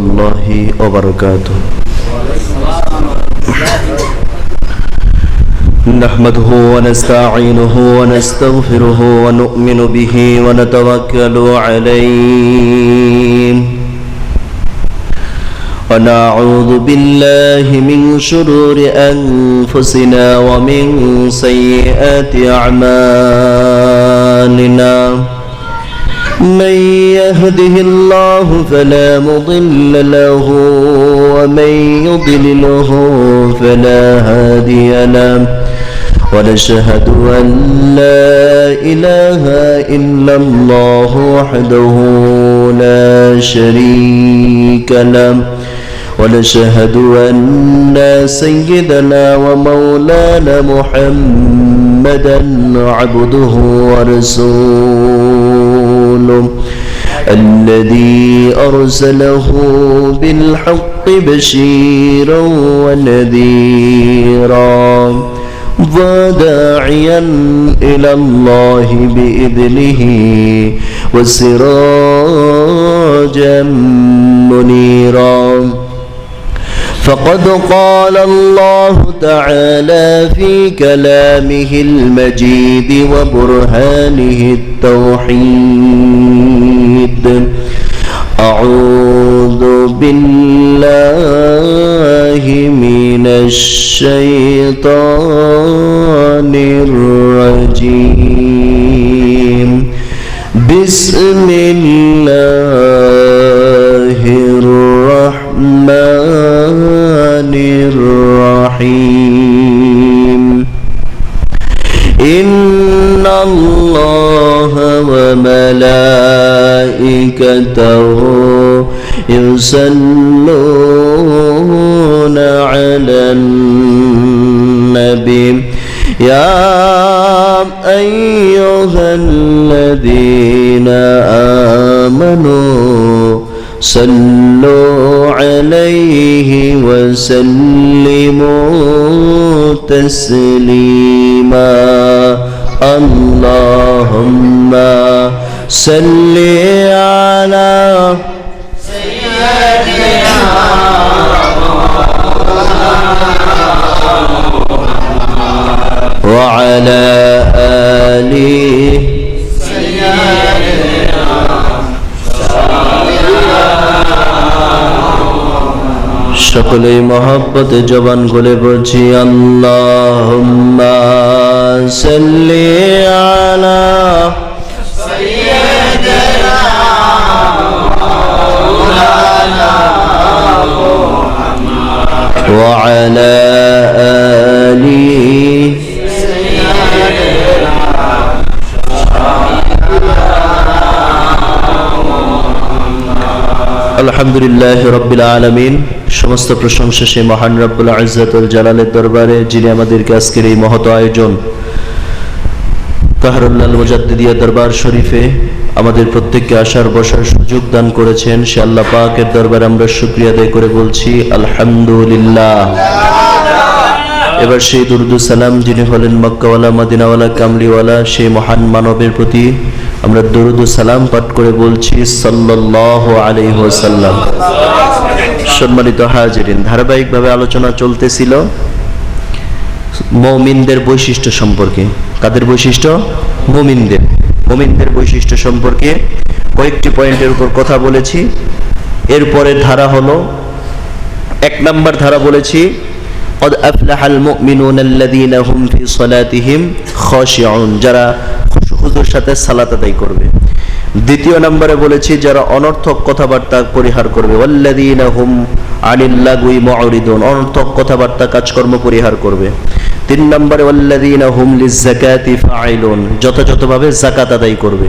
الله وبركاته نحمده ونستعينه ونستغفره ونؤمن به ونتوكل عليه ونعوذ بالله من شرور أنفسنا ومن سيئات أعمالنا من يهده الله فلا مضل له ومن يضلله فلا هادي له ونشهد أن لا إله إلا الله وحده لا شريك له ونشهد أن سيدنا ومولانا محمدا عبده ورسوله الذي أرسله بالحق بشيرا ونذيرا وداعيا إلى الله بإذنه وسراجا منيرا فقد قال الله تعالى في كلامه المجيد وبرهانه التوحيد أعوذ بالله من الشيطان الرجيم بسم الله الرحمن الرحيم إن الله وملائكته يصلون على النبي يا أيها الذين آمنوا صلوا عليه وسلموا تسليما اللهم صل على سيدنا وعلى آله সকলেই মহব্বতে জবান খুলে বলছি আল্লাহুম্মা সাল্লি আলা সাইয়্যিদিনা মাওলানা মুহাম্মদ ওয়া আলা আলিহি আলহামদুলিল্লাহ রাব্বিল আলামিন। সমস্ত প্রশংসা সেই মহান রব্বুল ইজ্জতুল জালালের দরবারে, যিনি আমাদেরকে আজকের এই মহৎ আয়োজন তাহরুল্লাহ মুজাদ্দিদিয়া দরবার শরীফে আমাদের প্রত্যেককে আসার বসার সুযোগ দান করেছেন। সে আল্লাহ পাকের দরবারে আমরা শুকরিয়া আদায় করে বলছি আলহামদুলিল্লাহ। এবার সেই দুরূদ সালাম যিনি হলেন মক্কাওয়ালা মদিনাওয়ালা কামলিওয়ালা সেই মহান মানবের প্রতি আমরা দুরূদ সালাম পাঠ করে বলছি সাল্লাল্লাহু আলাইহি ওয়াসাল্লাম। সম্মানিত হাজিরিন, ধারাবাহিকভাবে আলোচনা চলতেছিল মুমিনদের বৈশিষ্ট্য সম্পর্কে। কাদের বৈশিষ্ট্য? মুমিনদের বৈশিষ্ট্য সম্পর্কে কয়েকটি পয়েন্টের উপর কথা বলেছি। এরপরে ধারা হলো, এক নাম্বার ধারা বলেছি قد أفلح المؤمنون الذين هم في صلاتهم خاشعون, যারা খুশুর সাথে সালাত আদায় করবে। দ্বিতীয় নম্বরে বলেছি যারা অনর্থক কথাবার্তা পরিহার করবে, ওয়াল্লাযীনা হুম আনিল লাগwi মুরিদুন, অনর্থক কথাবার্তা কাজকর্ম পরিহার করবে। তিন নম্বরে ওয়াল্লাযীনা হুম লিয-যাকাতি ফাঈলুন, যথাযথভাবে যাকাত আদায় করবে।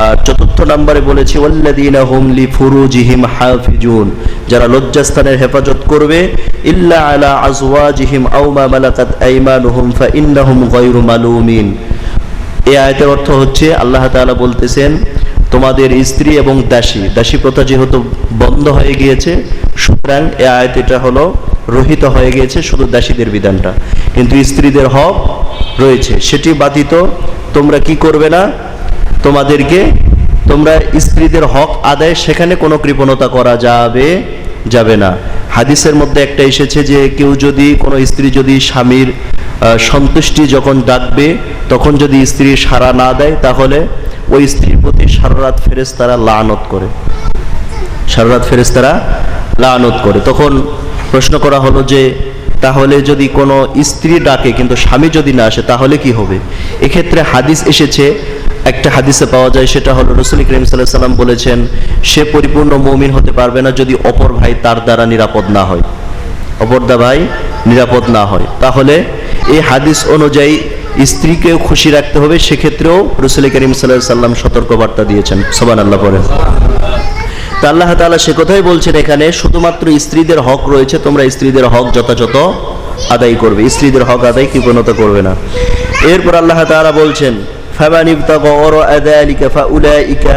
আর চতুর্থ নম্বরে বলেছি ওয়াল্লাযীনা হুম লিফুরুজিহিম হাফিজুন, যারা লজ্জাস্থানের হেফাজত করবে। ইল্লা আলা আজওয়াজিহিম আও মা মালাকাত আইমানুহুম ফাইন্নাহুম গায়রু মালুমিন। এই আয়াতের অর্থ হচ্ছে আল্লাহ তাআলা বলতেছেন তোমাদের স্ত্রী এবং দাসী প্রথা যেহেতু বন্ধ হয়ে গিয়েছে, সুতরাং এই আয়াত এটা হলো রহিত হয়ে গিয়েছে শুধু দাসীদের বিধানটা, কিন্তু স্ত্রীদের হক রয়েছে, সেটি ব্যতীত তোমরা কি করবে না, তোমরা স্ত্রীদের হক আদায় সেখানে কোনো কৃপণতা করা যাবে না। হাদিসের মধ্যে একটা এসেছে যে কেউ যদি কোনো স্ত্রী যদি স্বামীর সন্তুষ্টি যখন ডাকবে তখন যদি স্ত্রী সাড়া না দেয় তাহলে ওই স্ত্রীর প্রতি সারা রাত ফেরেশতারা লানত করে, সারা রাত ফেরেশতারা লানত করে। তখন প্রশ্ন করা হলো যে তাহলে যদি কোনো স্ত্রী ডাকে কিন্তু স্বামী যদি না আসে তাহলে কি হবে? এক্ষেত্রে হাদিস এসেছে, একটা হাদিসে পাওয়া যায়, সেটা হলো রাসূল করিম সাল্লাল্লাহু আলাইহি সাল্লাম বলেছেন সে পরিপূর্ণ মুমিন হতে পারবে না যদি অপর ভাই তার দ্বারা নিরাপদ না হয়, অপর ভাই নিরাপদ না হয়। তাহলে এই হাদিস অনুযায়ী স্ত্রীকেও খুশি রাখতে হবে, সেক্ষেত্রেও রাসূল করিম সাল্লাল্লাহু আলাইহি সাল্লাম সতর্কবার্তা দিয়েছেন। সুবহানাল্লাহ পড়েন। তো আল্লাহ তাআলা সে কথাই বলছেন এখানে, শুধুমাত্র স্ত্রীদের হক রয়েছে, তোমরা স্ত্রীদের হক যথাযথ আদায় করবে, স্ত্রীদের হক আদায় কৃপণতা করবে না। এরপর আল্লাহ তাআলা বলছেন ফামান ইবতাগা ওয়ারা যালিকা ফাউলাইকা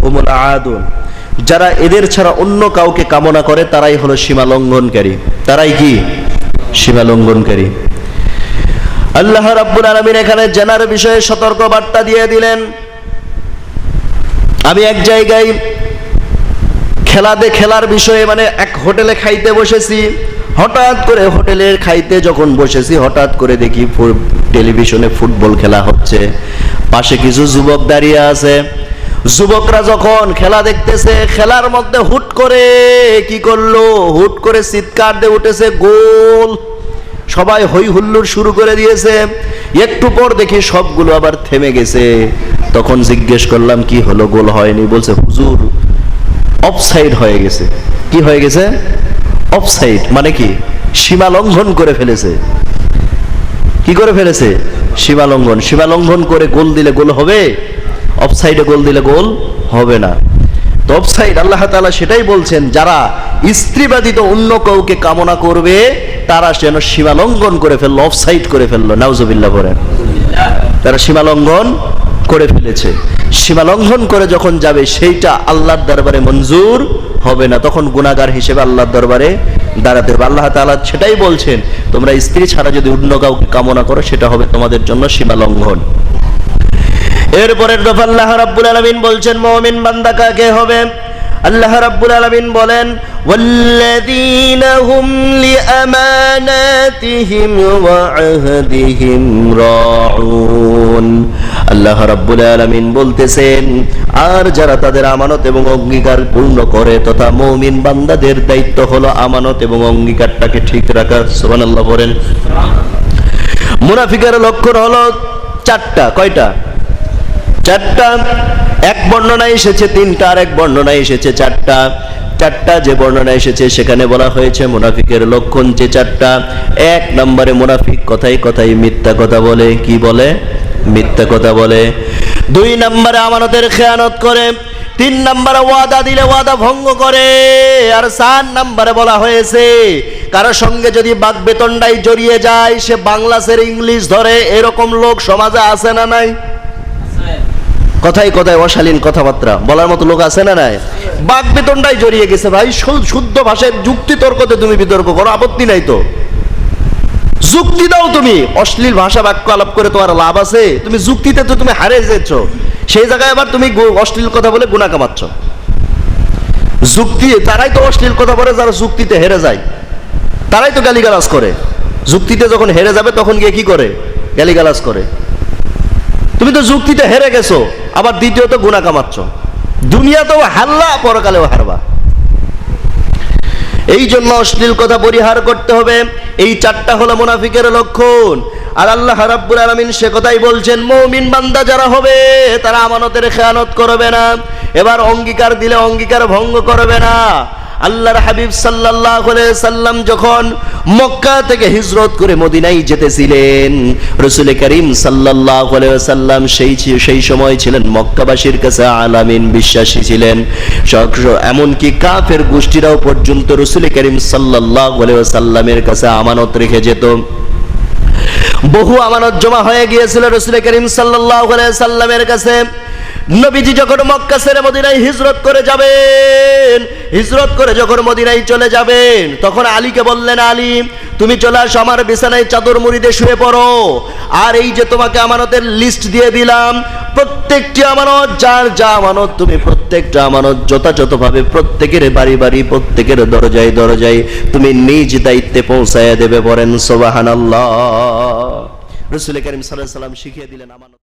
হুমুল আদুন, যারা এদের ছাড়া অন্য কাউকে কামনা করে তারাই হলো সীমা লঙ্ঘনকারী, তারাই কি সীমা লঙ্ঘনকারী। আল্লাহ রাব্বুল আলামিন এখানে জানার বিষয়ে সতর্ক বার্তা দিয়ে দিলেন। আমি এক জায়গায় খেলার বিষয়ে মানে এক হোটেলে খাইতে বসেছি, হঠাৎ করে হোটেলের খাইতে যখন বসেছি হঠাৎ করে দেখি টেলিভিশনে ফুটবল খেলা হচ্ছে, পাশে কিছু যুবক দাঁড়িয়ে আছে। যুবকরা যখন খেলা দেখতেছে, খেলার মধ্যে হুট করে কি করলো, হুট করে চিৎকার দিয়ে উঠেছে গোল, সবাই হই হুল্লোড় শুরু করে দিয়েছে। একটু পর দেখি সবগুলো আবার থেমে গেছে। তখন জিজ্ঞেস করলাম কি হলো, গোল হয়নি। বলছে হুজুর অফসাইড হয়ে গেছে। কি হয়ে গেছে? অফসাইড মানে কি? সীমা লঙ্ঘন করে ফেলেছে। কি করে ফেলেছে? সীমা লঙ্ঘন। সীমা লঙ্ঘন করে গোল দিলে গোল হবে? অফসাইডে গোল দিলে গোল হবে না। তো অফসাইড আল্লাহ তাআলা সেটাই বলছেন, যারা স্ত্রী ব্যতীত অন্য কাউকে কামনা করবে তারা যেন সীমা লঙ্ঘন করে ফেললো, অফসাইড করে ফেললো। নাউজুবিল্লাহ বলেন। তারা সীমা লঙ্ঘন করে ফেলেছে। সীমা লঙ্ঘন করে যখন যাবে সেইটা আল্লাহর দরবারে মঞ্জুর হবে না, তখন গুনাহগার হিসেবে আল্লাহর দরবারে দাঁড়াতে হবে। আল্লাহ তাআলা সেটাই বলছেন, তোমরা স্ত্রী ছাড়া যদি অন্য কাউকে কামনা করো সেটা হবে তোমাদের জন্য সীমা লঙ্ঘন। এরপরে আল্লাহ রাব্বুল আলামিন বলছেন মুমিন বান্দা কাকে হবে? আল্লাহ রাব্বুল আলামিন বলেন ওয়াল্লাযীনা হুম লিআমানাতিহিম ওয়া আহদিহিম রাউন। আল্লাহ রাব্বুল আলামিন বলতেছেন, আর যারা তাদের আমানত এবং অঙ্গীকার পূর্ণ করে, তথা মুমিন বান্দাদের দায়িত্ব হলো আমানত এবং অঙ্গীকারটাকে ঠিক রাখা। সুবহানাল্লাহ বলেন। মুনাফিকের লক্ষণ হলো চারটা। কয়টা? চারটা। এক বর্ণনায় এসেছে তিনটা, আর এক বর্ণনায় এসেছে চারটা। চারটা যে বর্ণনা এসেছে সেখানে বলা হয়েছে মুনাফিকের লক্ষণ যে চারটা। এক নম্বরে মুনাফিক কথাই কথাই মিথ্যা কথা বলে। কি বলে? মিথ্যা কথা বলে। দুই নম্বরে আমানতের খেয়ানত করে। তিন নম্বরে ওয়াদা দিলে ওয়াদা ভঙ্গ করে। আর চার নম্বরে বলা হয়েছে কারোর সঙ্গে যদি বাক বেতনটাই জড়িয়ে যায় সে বাংলা ছেড়ে ইংলিশ ধরে, এরকম লোক সমাজে আছে না নাই? কথাই কথায় অশালীন কথাবার্তা বলার মতো লোক আছে না নাই? বাক বেতনটাই জড়িয়ে গেছে। ভাই শুদ্ধ ভাষায় যুক্তি তর্কতে তুমি বিতর্ক করো, আপত্তি নাই তো, যুক্তি দাও। তুমি অশ্লীল ভাষা বাক্য আলাপ করে তোমার লাভ আছে? তুমি যুক্তিতে তো তুমি হারিয়ে যাচ্ছ, সেই জায়গায় আবার তুমি অশ্লীল কথা বলে গুনাহ কামাচ্ছ। যুক্তি তারাই তো অশ্লীল কথা বলে যারা যুক্তিতে হেরে যায়, তারাই তো গালিগালাজ করে। যুক্তিতে যখন হেরে যাবে তখন গিয়ে কি করে? গালিগালাজ করে। তুমি তো যুক্তিতে হেরে গেছো, আবার দ্বিতীয়ত গুনাহ কামাচ্ছ। দুনিয়াতেও হারলা, পরকালেও হারবা। এই জন্য অশ্লীল কথা পরিহার করতে হবে। এই চারটা হলো মুনাফিকের লক্ষণ। আর আল্লাহ রাব্বুল আলামিন সে কথাই বলছেন, মুমিন বান্দা যারা হবে তারা আমানতের খেয়ানত করবে না। এবার অঙ্গীকার দিলে অঙ্গীকার ভঙ্গ করবে না। আল্লাহর হাবিব সাল্লাল্লাহু আলাইহি সাল্লাম যখন মক্কা থেকে হিজরত করে মদিনায় যেতেছিলেন, রাসূল করিম সাল্লাল্লাহু আলাইহি সাল্লাম সেই সময় ছিলেন মক্কাবাসীর কাছে আলামিন বিশ্বাসী ছিলেন। এমনকি কাফের গোষ্ঠীরাও পর্যন্ত রাসূল করিম সাল্লাল্লাহু আলাইহি সাল্লামের কাছে আমানত রেখে যেত। বহু আমানত জমা হয়ে গিয়েছিল রাসূল করিম সাল্লাল্লাহু আলাইহি সাল্লামের কাছে। নবীজি যখন মক্কা ছেড়ে মদিনায় হিজরত করে যাবেন, হিজরত করে যখন মদিনায় চলে যাবেন, তখন আলীকে বললেন, আলী তুমি চলে আসো, আমার বিছানায় চাদর মুড়ি দিয়ে শুয়ে পড়ো। আর এই যে তোমাকে আমানতের লিস্ট দিয়ে দিলাম, প্রত্যেকটি আমানত, যার যা আমানত, তুমি প্রত্যেকটা আমানত যথাযথভাবে প্রত্যেকের বাড়ি বাড়ি, প্রত্যেকের দরজায় দরজায় তুমি নিজ দায়িত্বে পৌঁছায়া দেবে। বলেন সুবহানাল্লাহ। রাসূল করিম সাল্লাল্লাহু আলাইহি ওয়াসাল্লাম শিখিয়ে দিলেন আমানত।